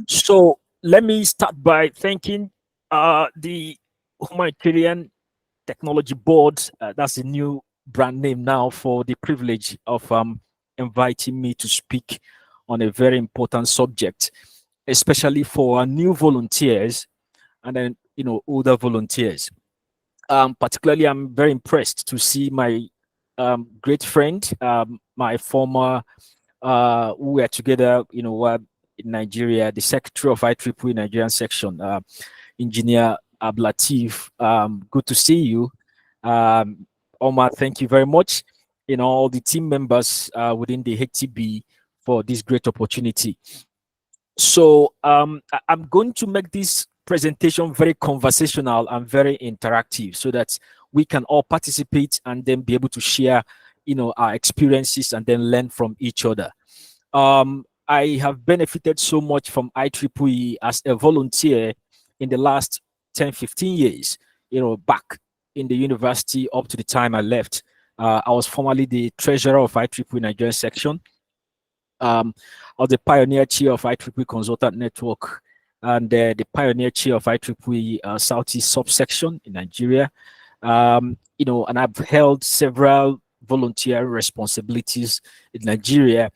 So let me start by thanking the Humanitarian Technology Board. That's a new brand name now, for the privilege of inviting me to speak on a very important subject, especially for our new volunteers and then older volunteers. Particularly, I'm very impressed to see my great friend, my former we were together, in Nigeria, the secretary of IEEE Nigerian section, Engineer Ablatif. Good to see you. Omar, thank you very much. All the team members within the HTB for this great opportunity. So I'm going to make this presentation very conversational and very interactive so that we can all participate and then be able to share, our experiences and then learn from each other. I have benefited so much from IEEE as a volunteer in the last 10, 15 years, back in the university up to the time I left. I was formerly the treasurer of IEEE Nigerian section. I was the pioneer chair of IEEE Consultant Network and the pioneer chair of IEEE Southeast subsection in Nigeria. And I've held several volunteer responsibilities in Nigeria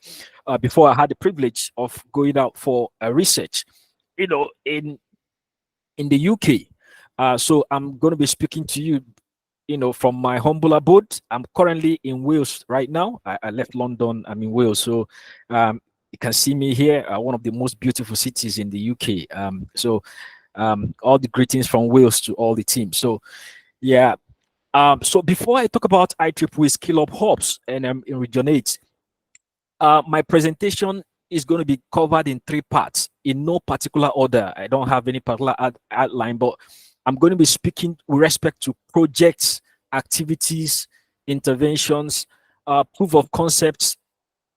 before I had the privilege of going out for research, in the UK. So I'm going to be speaking to you, from my humble abode. I'm currently in Wales right now. I left London. I'm in Wales. So you can see me here, one of the most beautiful cities in the UK. All the greetings from Wales to all the team. So, yeah. So before I talk about IEEE Skill Up Hubs and in Regionate, my presentation is going to be covered in three parts in no particular order. I don't have any particular outline, but I'm going to be speaking with respect to projects, activities, interventions, proof of concepts,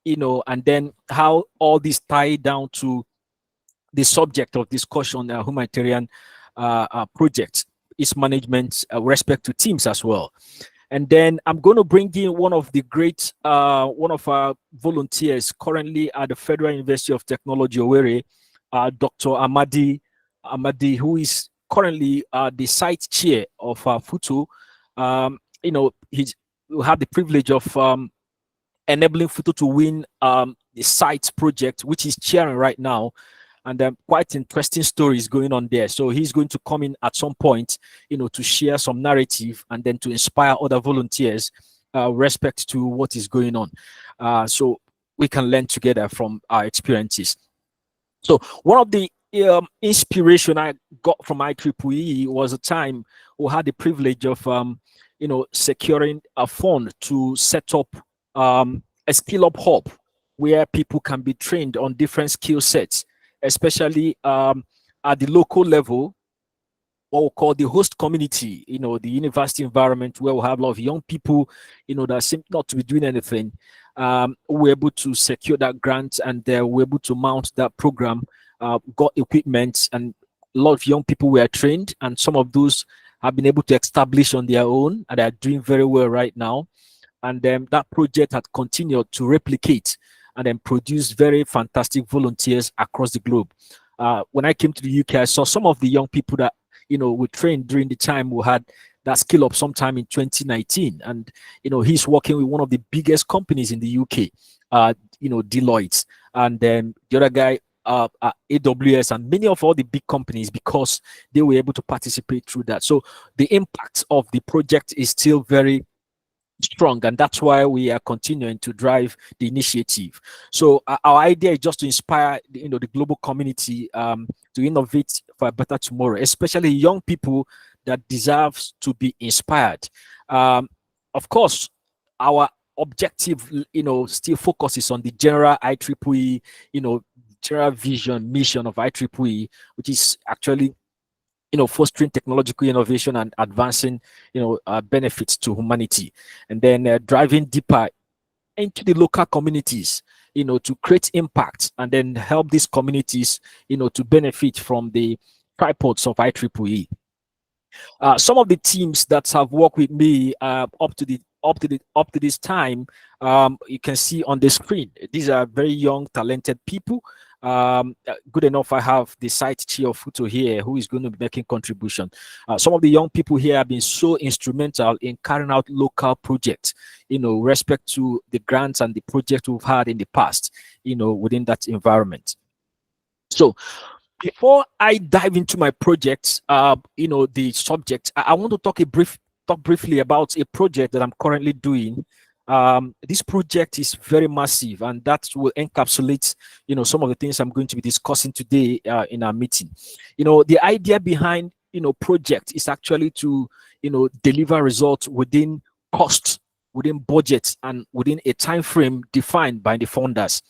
and then how all this tie down to the subject of discussion, humanitarian projects, its management, with respect to teams as well. And then I'm going to bring in one of the great, one of our volunteers currently at the Federal University of Technology, Owerri, Dr. Amadi, who is currently the site chair of FUTU. He's we have the privilege of enabling FUTU to win the site project, which he's chairing right now. And quite interesting stories going on there. So he's going to come in at some point, to share some narrative and then to inspire other volunteers respect to what is going on. So we can learn together from our experiences. So one of the inspiration I got from IEEE was a time we had the privilege of, securing a fund to set up a skill up hub where people can be trained on different skill sets, especially at the local level, what we call the host community, the university environment where we have a lot of young people, that seem not to be doing anything. We're able to secure that grant and we're able to mount that program, got equipment, and a lot of young people were trained, and some of those have been able to establish on their own and are doing very well right now. And that project had continued to replicate and then produce very fantastic volunteers across the globe. When I came to the UK, I saw some of the young people that, we trained during the time we had that skill up sometime in 2019. And, he's working with one of the biggest companies in the UK, Deloitte. And then the other guy, AWS, and many of all the big companies, because they were able to participate through that. So the impact of the project is still very strong, and that's why we are continuing to drive the initiative. So our idea is just to inspire the global community to innovate for a better tomorrow, especially young people that deserves to be inspired. Of course, our objective still focuses on the general IEEE, general vision mission of IEEE, which is actually fostering technological innovation and advancing, benefits to humanity, and then driving deeper into the local communities, to create impact and then help these communities, to benefit from the tripods of IEEE. Some of the teams that have worked with me up to this time, you can see on the screen. These are very young, talented people. Good enough, I have the site chair of Futo here who is going to be making contribution. Some of the young people here have been so instrumental in carrying out local projects, respect to the grants and the projects we've had in the past, within that environment. So before I dive into my projects, the subject, I want to talk briefly about a project that I'm currently doing. This project is very massive, and that will encapsulate, some of the things I'm going to be discussing today in our meeting. The idea behind, project is actually to, deliver results within cost, within budget, and within a time frame defined by the funders.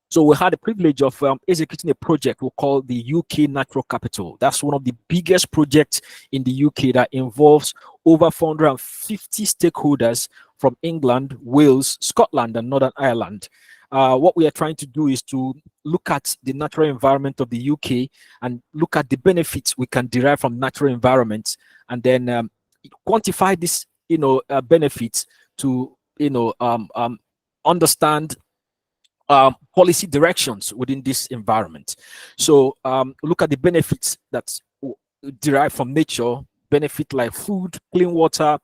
So we had the privilege of executing a project we call the UK Natural Capital. That's one of the biggest projects in the UK that involves over 450 stakeholders from England, Wales, Scotland, and Northern Ireland. What we are trying to do is to look at the natural environment of the UK and look at the benefits we can derive from natural environments, and then quantify this, benefits to, understand policy directions within this environment. So look at the benefits that derive from nature, benefit like food, clean water,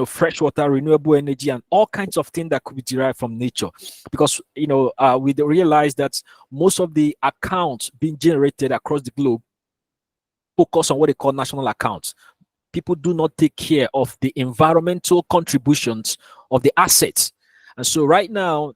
fresh water, renewable energy, and all kinds of things that could be derived from nature. Because, we realize that most of the accounts being generated across the globe focus on what they call national accounts. People do not take care of the environmental contributions of the assets. And so right now,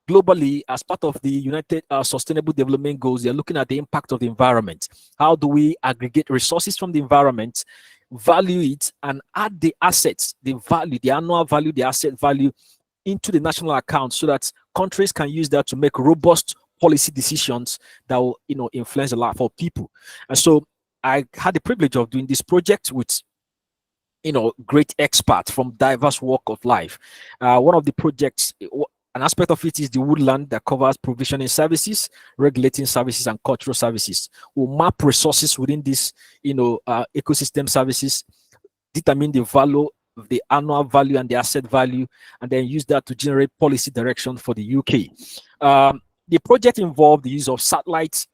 globally, as part of the United Sustainable Development Goals, they're looking at the impact of the environment. How do we aggregate resources from the environment, value it, and add the assets, the value, the annual value, the asset value into the national account, so that countries can use that to make robust policy decisions that will, influence a lot of people. And so I had the privilege of doing this project with, great experts from diverse walk of life. One of the projects, an aspect of it is the woodland that covers provisioning services, regulating services, and cultural services. We'll map resources within this, ecosystem services, determine the value, the annual value and the asset value, and then use that to generate policy direction for the UK. The project involved the use of satellite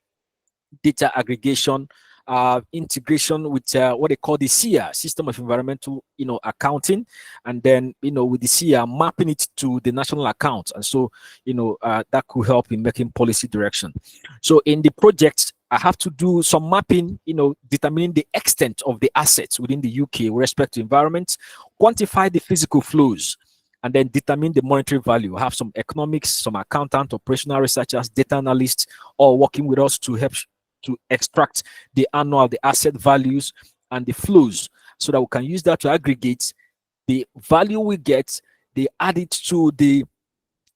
data aggregation, integration with what they call the SEA, System of Environmental, Accounting, and then, with the SEA, mapping it to the national account. And so, that could help in making policy direction. So in the project, I have to do some mapping, determining the extent of the assets within the UK with respect to environment, quantify the physical flows, and then determine the monetary value. I have some economics, some accountant, operational researchers, data analysts, all working with us to help to extract the annual, the asset values, and the flows, so that we can use that to aggregate the value we get, they add it to the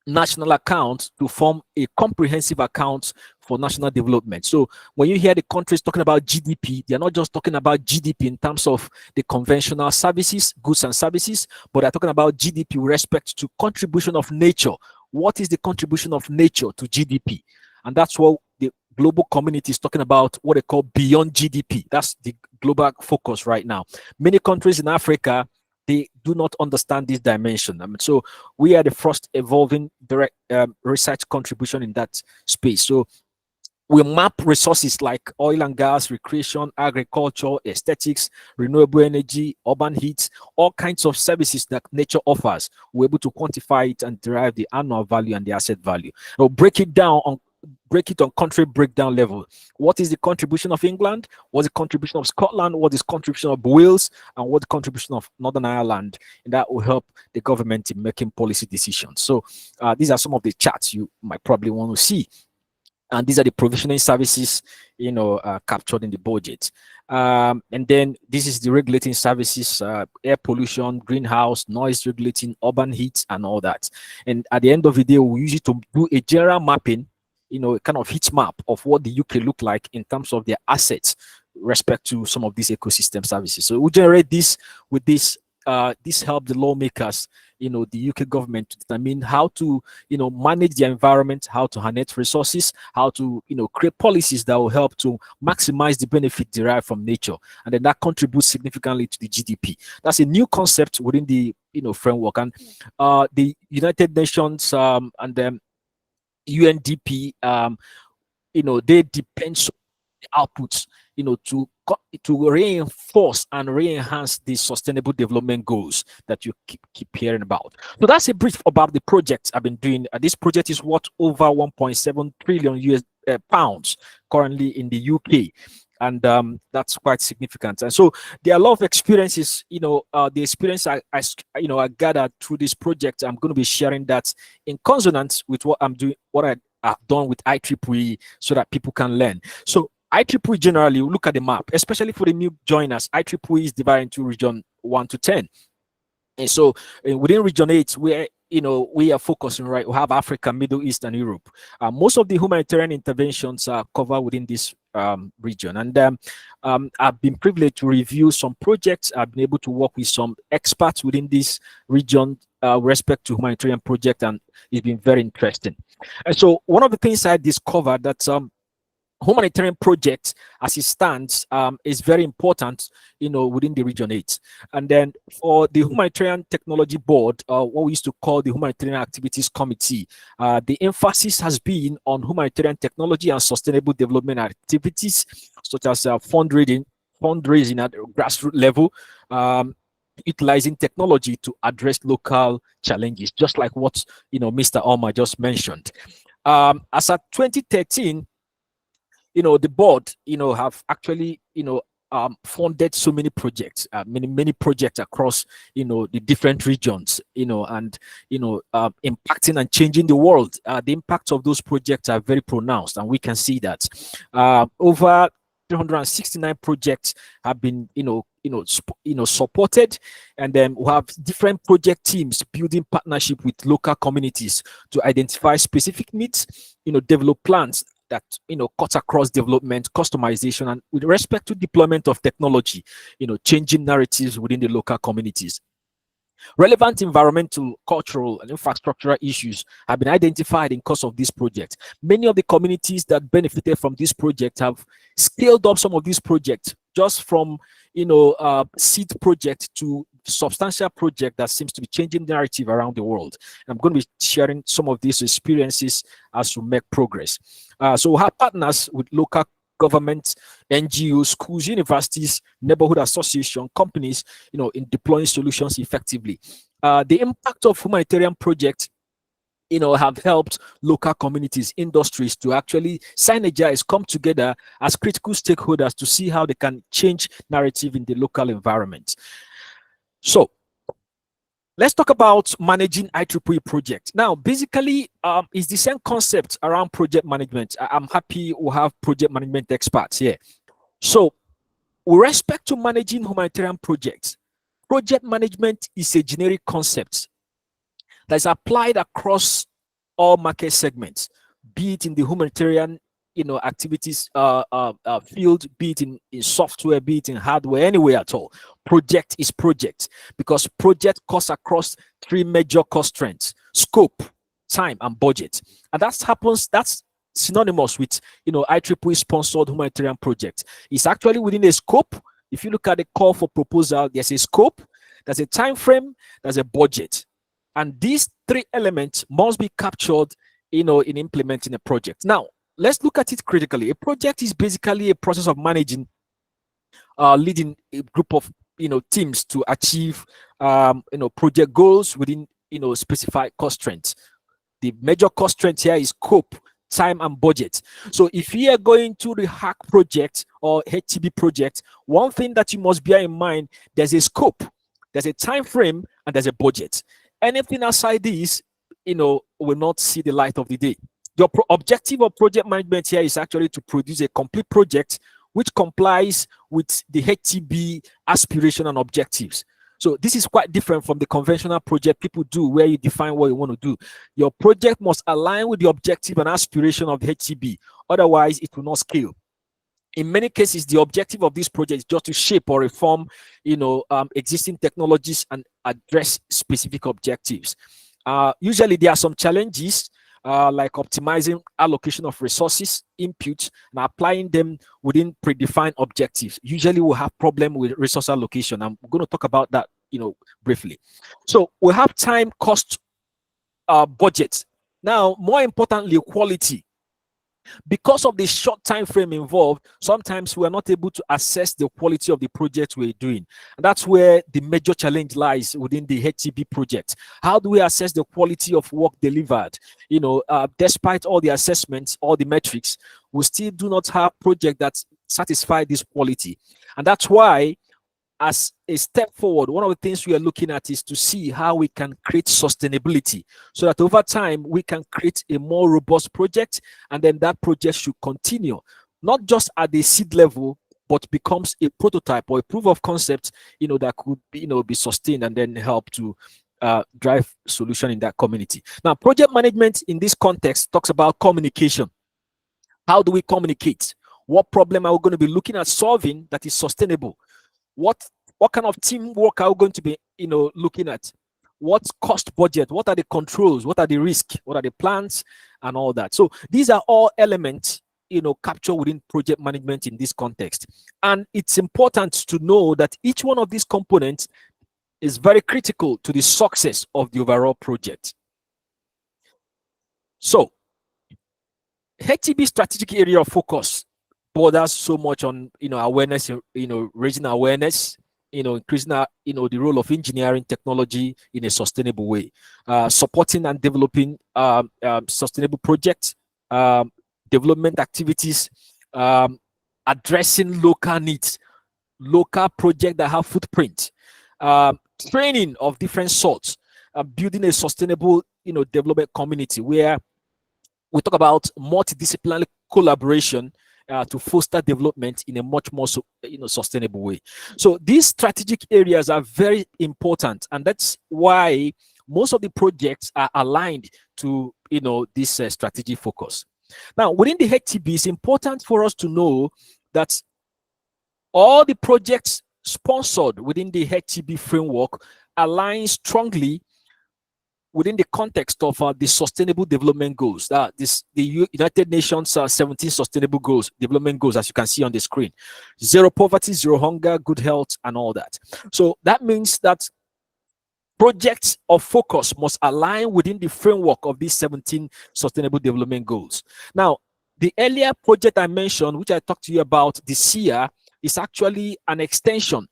national account to form a comprehensive account for national development. So when you hear the countries talking about GDP, they're not just talking about GDP in terms of the conventional services, goods and services, but they're talking about GDP with respect to contribution of nature. What is the contribution of nature to GDP? And that's what the global community is talking about, what they call beyond GDP. That's the global focus right now. Many countries in Africa, they do not understand this dimension. So we are the first evolving direct research contribution in that space. So we map resources like oil and gas, recreation, agriculture, aesthetics, renewable energy, urban heat, all kinds of services that nature offers. We're able to quantify it and derive the annual value and the asset value. We'll break it on country breakdown level. What is the contribution of England? What's the contribution of Scotland? What is the contribution of Wales? And what the contribution of Northern Ireland? And that will help the government in making policy decisions. So these are some of the charts you might probably want to see. And these are the provisioning services, captured in the budget. And then this is the regulating services, air pollution, greenhouse, noise regulating, urban heat, and all that. And at the end of the day, we use it to do a general mapping, kind of heat map of what the UK look like in terms of their assets respect to some of these ecosystem services. So we generate this with this. This help the lawmakers, the UK government, to determine how to, manage the environment, how to harness resources, how to, create policies that will help to maximize the benefit derived from nature, and then that contributes significantly to the GDP. That's a new concept within the, framework, and the United Nations and then UNDP they depend so on the outputs, to reinforce and re-enhance the sustainable development goals that you keep hearing about. So that's a brief about the project I've been doing. This project is worth over 1.7 trillion US pounds currently in the UK. And that's quite significant. And so there are a lot of experiences, the experience I gathered through this project. I'm going to be sharing that in consonance with what I'm doing, what I've done with IEEE, so that people can learn. So IEEE generally, look at the map, especially for the new joiners. IEEE is divided into region 1 to 10. And so within region 8, we are focusing, right? We have Africa, Middle East, and Europe. Most of the humanitarian interventions are covered within this region. And I've been privileged to review some projects. I've been able to work with some experts within this region with respect to humanitarian project, and it's been very interesting. And so one of the things I discovered that humanitarian project as it stands is very important, within the region 8. And then for the Humanitarian Technology Board, what we used to call the Humanitarian Activities Committee, the emphasis has been on humanitarian technology and sustainable development activities, such as fundraising at the grassroots level, utilizing technology to address local challenges, just like what Mr. Omar just mentioned. As at 2013, the board, have actually, funded so many projects, many projects across, the different regions, and, impacting and changing the world. The impacts of those projects are very pronounced, and we can see that. Over 369 projects have been, supported, and then we have different project teams building partnership with local communities to identify specific needs, develop plans that cut across development, customization, and with respect to deployment of technology, changing narratives within the local communities. Relevant environmental, cultural, and infrastructural issues have been identified in course of this project. Many of the communities that benefited from this project have scaled up some of these projects, just from seed project to substantial project that seems to be changing narrative around the world. I'm going to be sharing some of these experiences as we make progress. So we have partners with local government, NGOs, schools, universities, neighborhood association, companies, in deploying solutions effectively. The impact of humanitarian projects, have helped local communities, industries to actually synergize, come together as critical stakeholders to see how they can change narrative in the local environment. So let's talk about managing IEEE project. Now, basically, it's the same concept around project management. I'm happy we have project management experts here. So with respect to managing humanitarian projects, project management is a generic concept that's applied across all market segments, be it in the humanitarian activities field, be it in software, be it in hardware, anywhere at all. Project is project, because project cuts across three major constraints: scope, time, and budget. And that's synonymous with IEEE sponsored humanitarian project. It's actually within a scope. If you look at the call for proposal, there's a scope, there's a time frame, there's a budget. And these three elements must be captured in implementing a project. Now, let's look at it critically. A project is basically a process of managing, leading a group of teams to achieve project goals within specified constraints. The major constraint here is scope, time, and budget. So if you are going to the hack project or HTB project, one thing that you must bear in mind: there's a scope, there's a time frame, and there's a budget. Anything outside this, will not see the light of the day. Your objective of project management here is actually to produce a complete project which complies with the HTB aspiration and objectives. So this is quite different from the conventional project people do, where you define what you want to do. Your project must align with the objective and aspiration of the HTB. Otherwise, it will not scale. In many cases, the objective of this project is just to shape or reform, existing technologies and address specific objectives. Usually, there are some challenges, like optimizing allocation of resources, inputs, and applying them within predefined objectives. Usually, we'll have problem with resource allocation. I'm going to talk about that, briefly. So we have time, cost, budget. Now, more importantly, quality. Because of the short time frame involved, sometimes we are not able to assess the quality of the project we're doing. And that's where the major challenge lies within the HTB project. How do we assess the quality of work delivered? Despite all the assessments, all the metrics, we still do not have project that satisfy this quality. And that's why, as a step forward, one of the things we are looking at is to see how we can create sustainability so that over time we can create a more robust project, and then that project should continue not just at the seed level but becomes a prototype or a proof of concept, that could be sustained and then help to drive solution in that community. Now, project management in this context talks about communication. How do we communicate? What problem are we going to be looking at solving that is sustainable? What kind of teamwork are we going to be looking at? What cost budget? What are the controls? What are the risks? What are the plans and all that? So these are all elements captured within project management in this context. And it's important to know that each one of these components is very critical to the success of the overall project. So HTB strategic area of focus borders so much on awareness, raising awareness, increasing the role of engineering technology in a sustainable way, supporting and developing sustainable projects, development activities, addressing local needs, local projects that have footprint, training of different sorts, building a sustainable development community where we talk about multidisciplinary collaboration to foster development in a much more sustainable way. So these strategic areas are very important, and that's why most of the projects are aligned to this strategic focus. Now, within the HTB, it's important for us to know that all the projects sponsored within the HTB framework align strongly within the context of the Sustainable Development Goals, the United Nations 17 Sustainable Goals, Development Goals, as you can see on the screen. Zero poverty, zero hunger, good health, and all that. So that means that projects of focus must align within the framework of these 17 Sustainable Development Goals. Now, the earlier project I mentioned, which I talked to you about, the SIA, is actually an extension.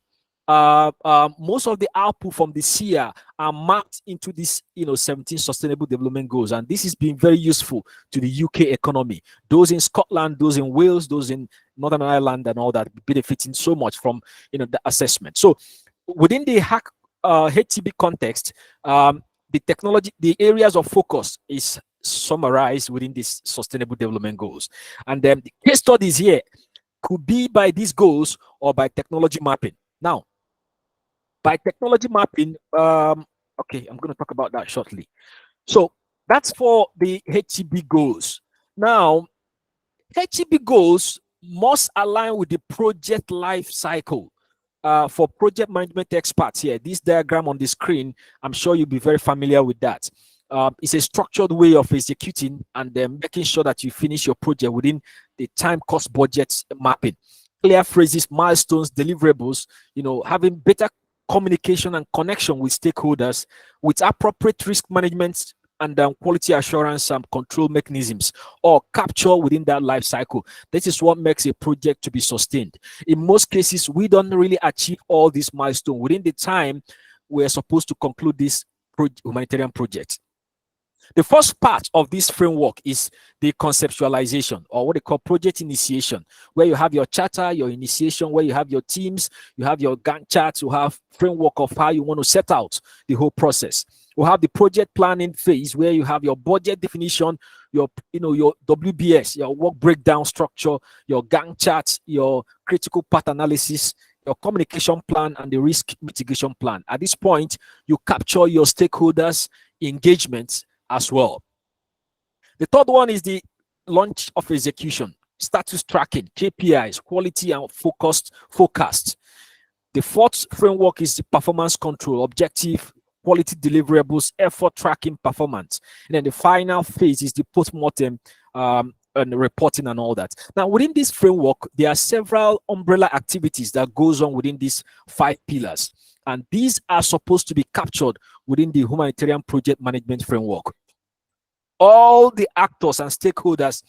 Most of the output from the SIA are mapped into this 17 Sustainable Development Goals, and this has been very useful to the UK economy. Those in Scotland, those in Wales, those in Northern Ireland and all that, benefiting so much from the assessment. So within the HTB context, the areas of focus is summarized within these Sustainable Development Goals, and then the case studies here could be by these goals or by technology mapping. Now, by technology mapping, okay, I'm going to talk about that shortly. So that's for the HTB goals. Now, HTB goals must align with the project life cycle. For project management experts here, this diagram on the screen, I'm sure you'll be very familiar with that. It's a structured way of executing and then making sure that you finish your project within the time, cost, budget mapping. Clear phrases, milestones, deliverables, having better communication and connection with stakeholders, with appropriate risk management and quality assurance and control mechanisms or capture within that life cycle. This is what makes a project to be sustained. In most cases, we don't really achieve all these milestones within the time we're supposed to conclude this humanitarian project. The first part of this framework is the conceptualization, or what they call project initiation, where you have your charter, your initiation, where you have your teams, you have your Gantt charts, you have framework of how you want to set out the whole process. We'll have the project planning phase, where you have your budget definition, your WBS, your work breakdown structure, your Gantt charts, your critical path analysis, your communication plan, and the risk mitigation plan. At this point, you capture your stakeholders' engagements as well. The third one is the launch of execution, status tracking, KPIs, quality and forecast. The fourth framework is the performance control, objective, quality deliverables, effort tracking, performance. And then the final phase is the post-mortem and reporting and all that. Now, within this framework, there are several umbrella activities that goes on within these 5 pillars. And these are supposed to be captured within the humanitarian project management framework. All the actors and stakeholders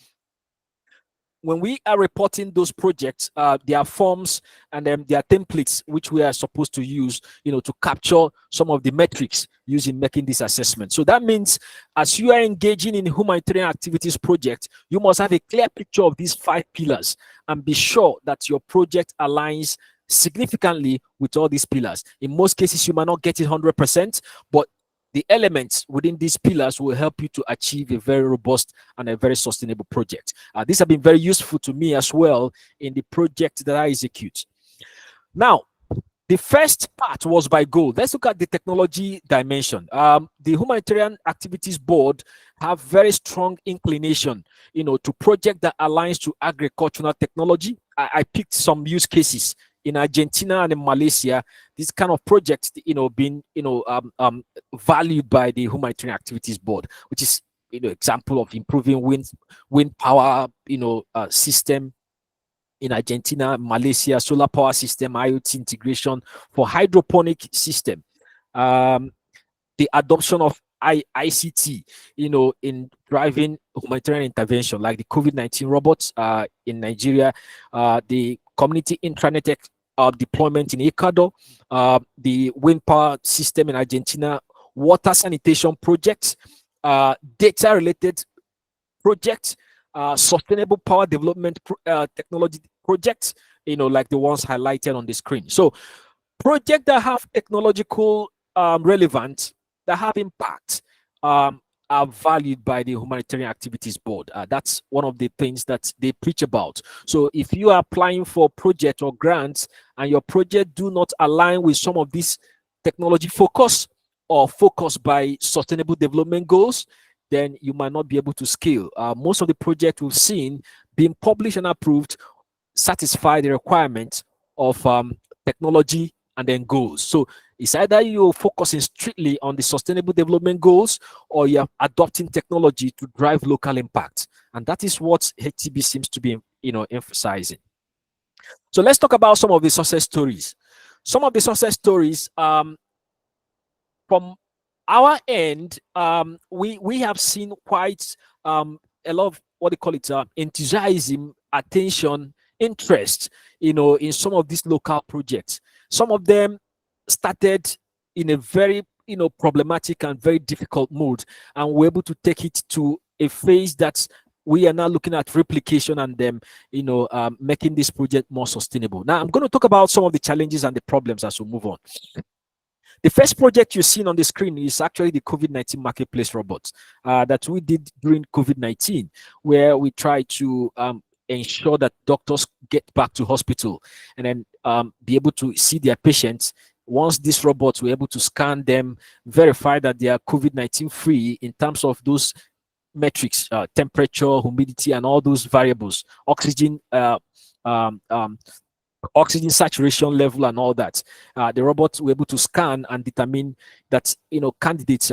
when we are reporting those projects, there are forms and then there are templates which we are supposed to use, to capture some of the metrics used in making this assessment. So that means as you are engaging in humanitarian activities project, you must have a clear picture of these 5 pillars and be sure that your project aligns significantly with all these pillars. In most cases, you might not get it 100%, but the elements within these pillars will help you to achieve a very robust and a very sustainable project. These have been very useful to me as well in the project that I execute. Now, the first part was by goal. Let's look at the technology dimension. The Humanitarian Activities Board have very strong inclination, to project that aligns to agricultural technology. I picked some use cases in Argentina and in Malaysia. This kind of projects, being, valued by the Humanitarian Activities Board, which is, example of improving wind power, system in Argentina, Malaysia, solar power system, IoT integration for hydroponic system. The adoption of ICT, in driving humanitarian intervention, like the COVID-19 robots in Nigeria, the community intranet deployment in Ecuador, the wind power system in Argentina, water sanitation projects, data-related projects, sustainable power development technology projects, like the ones highlighted on the screen. So projects that have technological relevance, that have impact, are valued by the Humanitarian Activities Board. That's one of the things that they preach about. So if you are applying for project or grants and your project do not align with some of these technology focus or focus by sustainable development goals, then you might not be able to scale. Most of the projects we've seen being published and approved satisfy the requirement of technology and then goals. So it's either you're focusing strictly on the sustainable development goals or you're adopting technology to drive local impact. And that is what HTB seems to be, emphasizing. So let's talk about some of the success stories. Some of the success stories from our end, we have seen quite a lot of what they call it, enthusiasm, attention, interest, in some of these local projects. Some of them started in a very, problematic and very difficult mode, and we're able to take it to a phase that we are now looking at replication and them, making this project more sustainable. Now, I'm going to talk about some of the challenges and the problems as we move on. The first project you've seen on the screen is actually the COVID-19 marketplace robots that we did during COVID-19, where we try to ensure that doctors get back to hospital and then be able to see their patients. Once these robots were able to scan them, verify that they are COVID-19 free in terms of those metrics, temperature, humidity, and all those variables, oxygen, oxygen saturation level and all that. The robots were able to scan and determine that, candidates,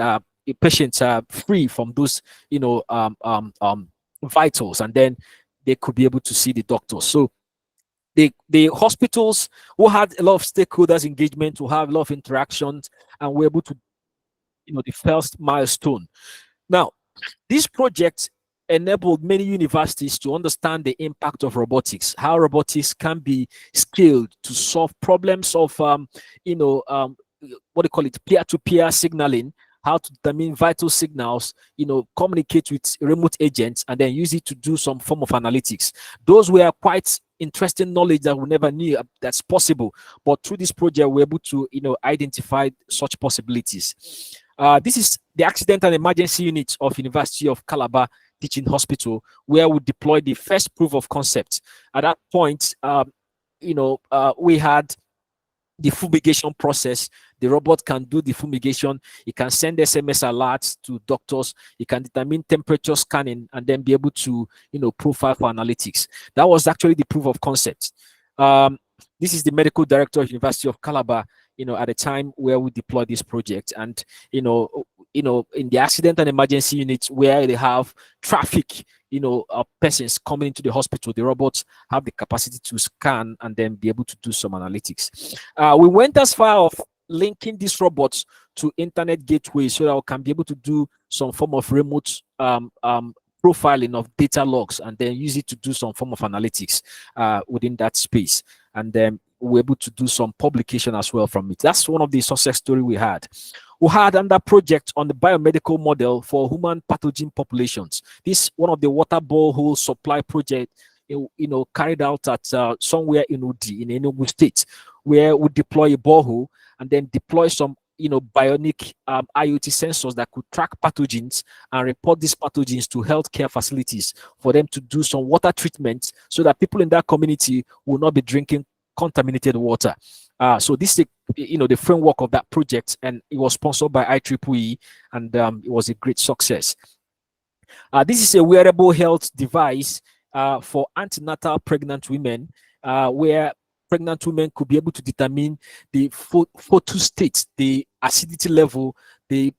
patients are free from those, vitals, and then they could be able to see the doctors. So the hospitals who had a lot of stakeholders engagement, who have a lot of interactions, and were able to, the first milestone. Now, this project enabled many universities to understand the impact of robotics, how robotics can be scaled to solve problems of, what they call it, peer-to-peer signaling, how to determine vital signals, communicate with remote agents, and then use it to do some form of analytics. Those were quite interesting knowledge that we never knew that's possible. But through this project, we're able to, identify such possibilities. This is the Accident and Emergency Unit of University of Calabar Teaching Hospital, where we deployed the first proof of concept. At that point, we had the fumigation process. The robot can do the fumigation. It can send SMS alerts to doctors. It can determine temperature scanning and then be able to, profile for analytics. That was actually the proof of concept. This is the medical director of University of Calabar, at the time where we deployed this project. And, in the Accident and Emergency Units where they have traffic, persons coming into the hospital, the robots have the capacity to scan and then be able to do some analytics. We went as far as linking these robots to internet gateways so that we can be able to do some form of remote profiling of data logs and then use it to do some form of analytics within that space. And then we're able to do some publication as well from it. That's one of the success story we had. We had another project on the biomedical model for human pathogen populations. This one of the water borehole supply project, carried out at somewhere in Udi, in Enugu State, where we deploy a borehole and then deploy some bionic IoT sensors that could track pathogens and report these pathogens to healthcare facilities for them to do some water treatment so that people in that community will not be drinking contaminated water. So this is the framework of that project, and it was sponsored by IEEE, and it was a great success. This is a wearable health device for antenatal pregnant women, where pregnant women could be able to determine the photo state, the acidity level, the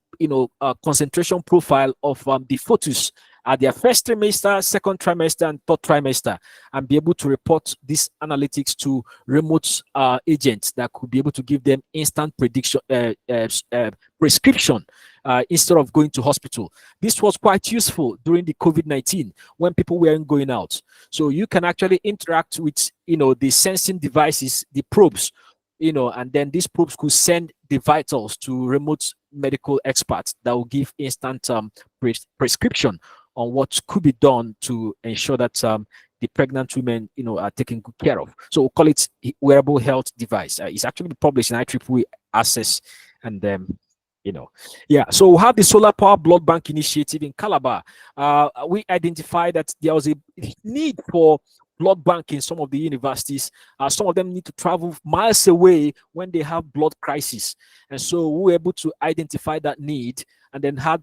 concentration profile of the fetus at their first trimester, second trimester, and third trimester, and be able to report these analytics to remote agents that could be able to give them instant prescription instead of going to hospital. This was quite useful during the COVID-19 when people weren't going out. So you can actually interact with the sensing devices, the probes, and then these probes could send the vitals to remote medical experts that will give instant prescription on what could be done to ensure that the pregnant women, are taken good care of. So we'll call it wearable health device. It's actually published in IEEE Access, and yeah. So we have the Solar Power Blood Bank Initiative in Calabar. We identified that there was a need for blood bank in some of the universities. Some of them need to travel miles away when they have blood crisis, and so we were able to identify that need, and then had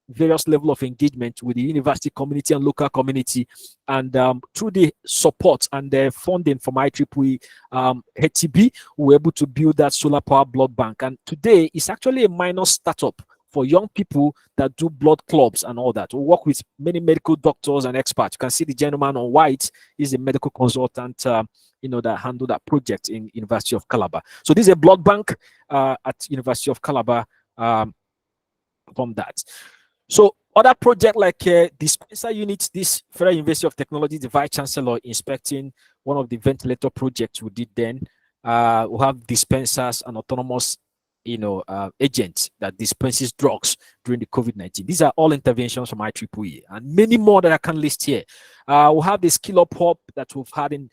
various level of engagement with the university community and local community, and through the support and the funding from IEEE HTB, we were able to build that solar power blood bank. And today it's actually a minor startup for young people that do blood clubs and all that. We work with many medical doctors and experts. You can see the gentleman on white is a medical consultant, that handled that project in University of Calabar. So this is a blood bank at University of Calabar from that. So other project like dispenser units, this Federal University of Technology, the Vice Chancellor inspecting one of the ventilator projects we did then. We have dispensers and autonomous agents that dispenses drugs during the COVID-19. These are all interventions from IEEE, and many more that I can list here. We have the Skill Up Hub that we've had in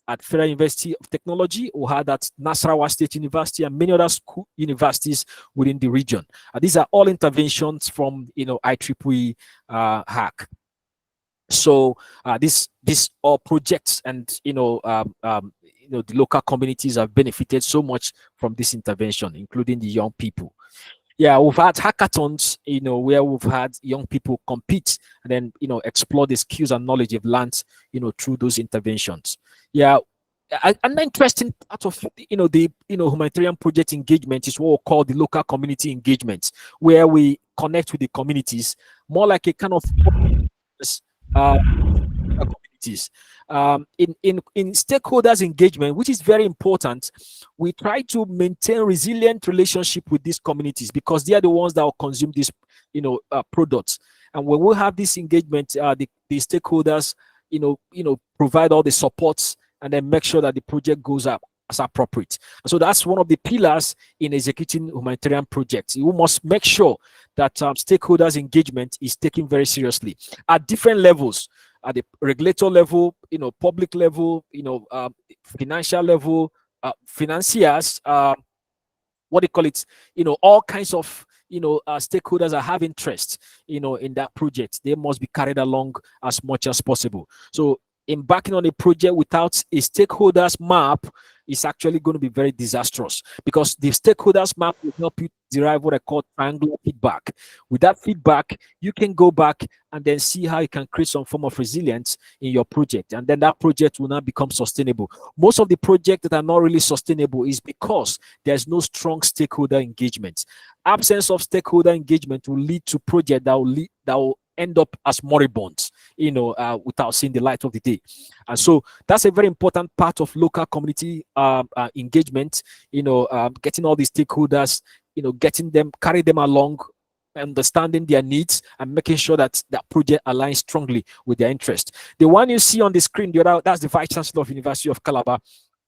at Federal University of Technology, we had at Nasarawa State University, and many other universities within the region. These are all interventions from IEEE hack. So these all projects, and the local communities have benefited so much from this intervention, including the young people. Yeah, we've had hackathons, where we've had young people compete and then, explore the skills and knowledge they've learned, through those interventions. Yeah, an interesting part of, the humanitarian project engagement is what we call the local community engagement, where we connect with the communities, more like a kind of communities. In stakeholders engagement, which is very important, we try to maintain resilient relationship with these communities because they are the ones that will consume these products. And when we have this engagement, the stakeholders provide all the supports and then make sure that the project goes up as appropriate. And so that's one of the pillars in executing humanitarian projects. You must make sure that stakeholders engagement is taken very seriously at different levels, at the regulator level, public level, financial level, financiers, what they call it, all kinds of stakeholders that have interest, in that project. They must be carried along as much as possible. So embarking on a project without a stakeholders map is actually going to be very disastrous, because the stakeholders map will help you derive what I call triangular feedback. With that feedback, you can go back and then see how you can create some form of resilience in your project, and then that project will now become sustainable. Most of the projects that are not really sustainable is because there's no strong stakeholder engagement. Absence of stakeholder engagement will lead to projects that will end up as moribunds, without seeing the light of the day. And so that's a very important part of local community engagement, getting all the stakeholders, getting them, carry them along understanding their needs and making sure that that project aligns strongly with their interest. The one you see on the screen, that's the Vice Chancellor of University of Calabar.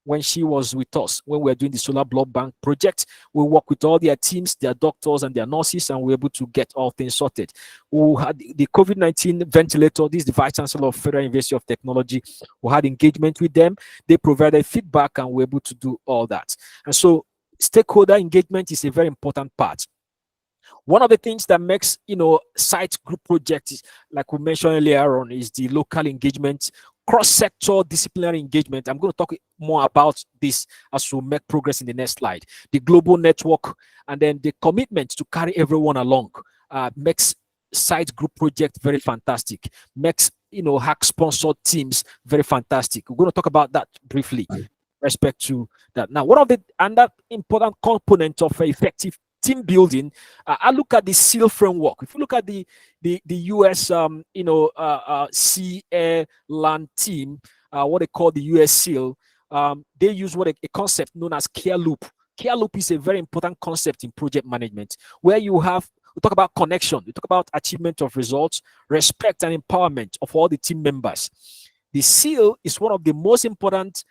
When she was with us, when we were doing the solar blood bank project, we work with all their teams, their doctors and their nurses, and we're able to get all things sorted. We had the COVID-19 ventilator. This is the Vice Chancellor of Federal University of Technology. We had engagement with them. They provided feedback and we're able to do all that. And so stakeholder engagement is a very important part. One of the things that makes, site group projects, like we mentioned earlier on, is the local engagement, cross-sector disciplinary engagement. I'm going to talk more about this as we make progress in the next slide. The global network, and then the commitment to carry everyone along makes site group project very fantastic, makes, hack sponsored teams very fantastic. We're going to talk about that briefly with respect to that. Now, one of the another important component of effective team building, I look at the SEAL framework. If you look at the US, sea, air, land team, what they call the US SEAL, they use a concept known as care loop. Care loop is a very important concept in project management, where we talk about connection, we talk about achievement of results, respect and empowerment of all the team members. The SEAL is one of the most important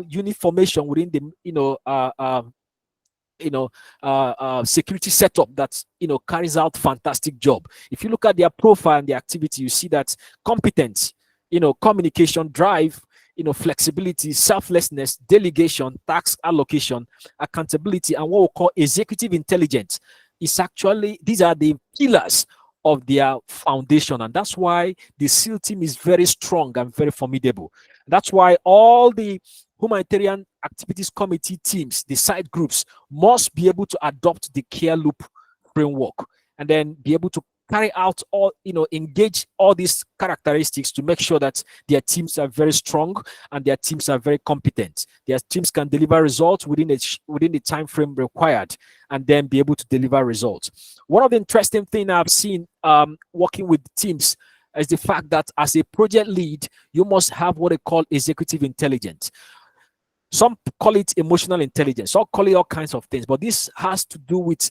unit formation within the security setup that carries out fantastic job. If you look at their profile and the activity, you see that competence, communication, drive, flexibility, selflessness, delegation, task allocation, accountability, and what we call executive intelligence is actually, these are the pillars of their foundation. And that's why the SEAL team is very strong and very formidable. That's why all the humanitarian activities committee teams, the site groups, must be able to adopt the care loop framework and then be able to carry out all, engage all these characteristics to make sure that their teams are very strong and their teams are very competent. Their teams can deliver results within the time frame required and then be able to deliver results. One of the interesting things I've seen working with teams is the fact that as a project lead, you must have what they call executive intelligence. Some call it emotional intelligence, some call it all kinds of things, but this has to do with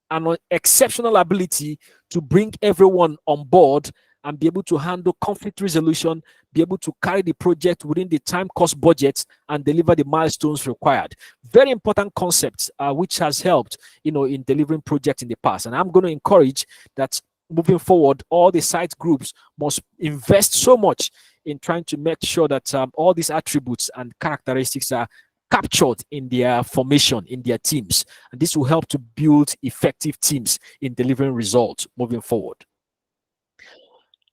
an exceptional ability to bring everyone on board and be able to handle conflict resolution, be able to carry the project within the time cost budget and deliver the milestones required. Very important concepts which has helped in delivering projects in the past. And I'm going to encourage that moving forward, all the site groups must invest so much in trying to make sure that all these attributes and characteristics are captured in their formation, in their teams. And this will help to build effective teams in delivering results moving forward.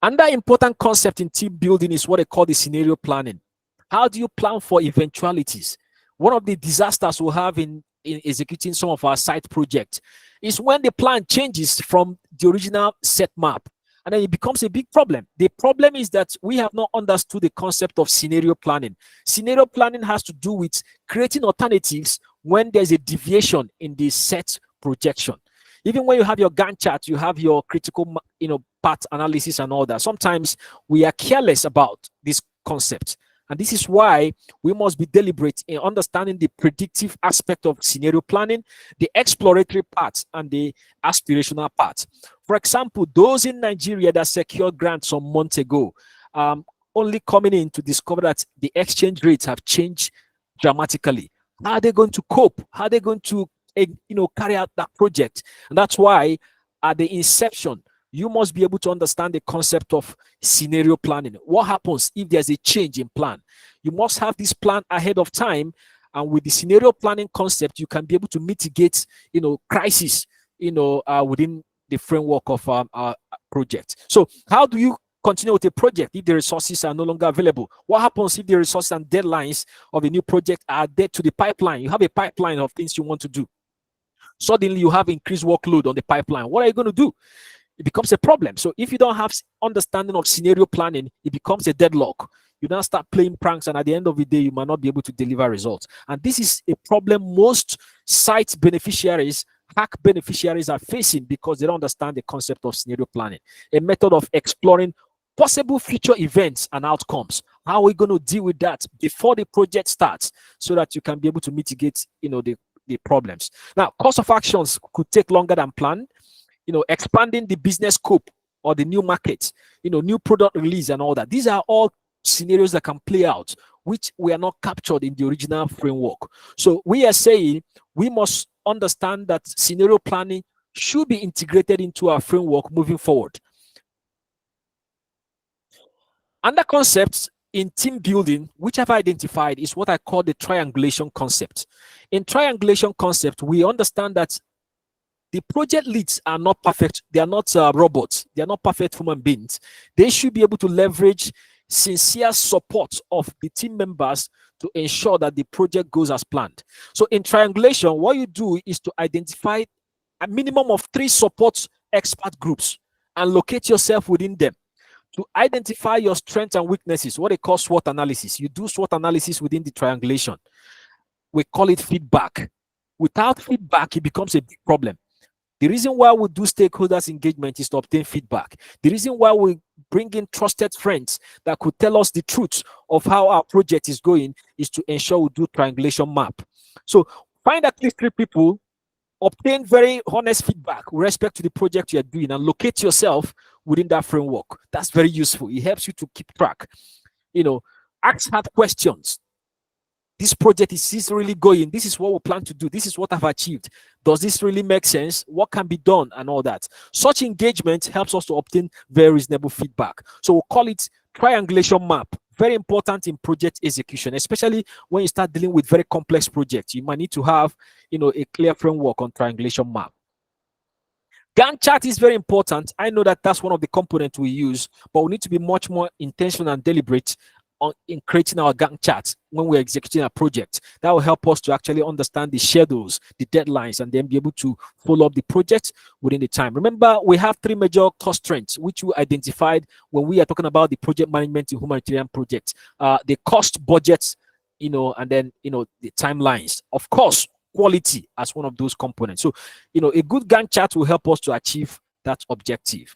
Another important concept in team building is what they call the scenario planning. How do you plan for eventualities? One of the disasters we have in executing some of our site projects is when the plan changes from the original set map, and then it becomes a big problem. The problem is that we have not understood the concept of scenario planning. Scenario planning has to do with creating alternatives when there's a deviation in the set projection. Even when you have your Gantt chart, you have your critical, path analysis and all that. Sometimes we are careless about this concept. And this is why we must be deliberate in understanding the predictive aspect of scenario planning, the exploratory part, and the aspirational part. For example, those in Nigeria that secured grants some months ago, only coming in to discover that the exchange rates have changed dramatically. How are they going to cope? How are they going to carry out that project? And that's why at the inception, you must be able to understand the concept of scenario planning. What happens if there's a change in plan? You must have this plan ahead of time. And with the scenario planning concept, you can be able to mitigate, crisis, within the framework of our project. So how do you continue with a project if the resources are no longer available? What happens if the resources and deadlines of a new project are dead to the pipeline? You have a pipeline of things you want to do. Suddenly you have increased workload on the pipeline. What are you going to do? It becomes a problem. So if you don't have understanding of scenario planning, it becomes a deadlock. You now start playing pranks, and at the end of the day, you might not be able to deliver results. And this is a problem most site beneficiaries, hack beneficiaries are facing because they don't understand the concept of scenario planning, a method of exploring possible future events and outcomes. How are we going to deal with that before the project starts so that you can be able to mitigate, the problems? Now, course of actions could take longer than planned. expanding the business scope or the new market, new product release and all that. These are all scenarios that can play out, which we are not captured in the original framework. So we are saying we must understand that scenario planning should be integrated into our framework moving forward. Under concepts in team building, which I've identified, is what I call the triangulation concept. In triangulation concept, we understand that the project leads are not perfect. They are not robots. They are not perfect human beings. They should be able to leverage sincere support of the team members to ensure that the project goes as planned. So in triangulation, what you do is to identify a minimum of 3 support expert groups and locate yourself within them to identify your strengths and weaknesses, what they call SWOT analysis. You do SWOT analysis within the triangulation. We call it feedback. Without feedback, it becomes a big problem. The reason why we do stakeholders engagement is to obtain feedback. The reason why we bring in trusted friends that could tell us the truth of how our project is going is to ensure we do triangulation map. So find at least 3 people, obtain very honest feedback with respect to the project you're doing, and locate yourself within that framework. That's very useful. It helps you to keep track. Ask hard questions. This project, is this really going? This is what we plan to do. This is what I've achieved. Does this really make sense? What can be done and all that? Such engagement helps us to obtain very reasonable feedback. So we'll call it triangulation map. Very important in project execution, especially when you start dealing with very complex projects. You might need to have, a clear framework on triangulation map. Gantt chart is very important. I know that that's one of the components we use, but we need to be much more intentional and deliberate in creating our Gantt charts when we're executing a project. That will help us to actually understand the schedules, the deadlines, and then be able to follow up the project within the time. Remember, we have 3 major constraints which we identified when we are talking about the project management in humanitarian projects. The cost, budgets, and then the timelines. Of course, quality as one of those components. So, a good Gantt chart will help us to achieve that objective.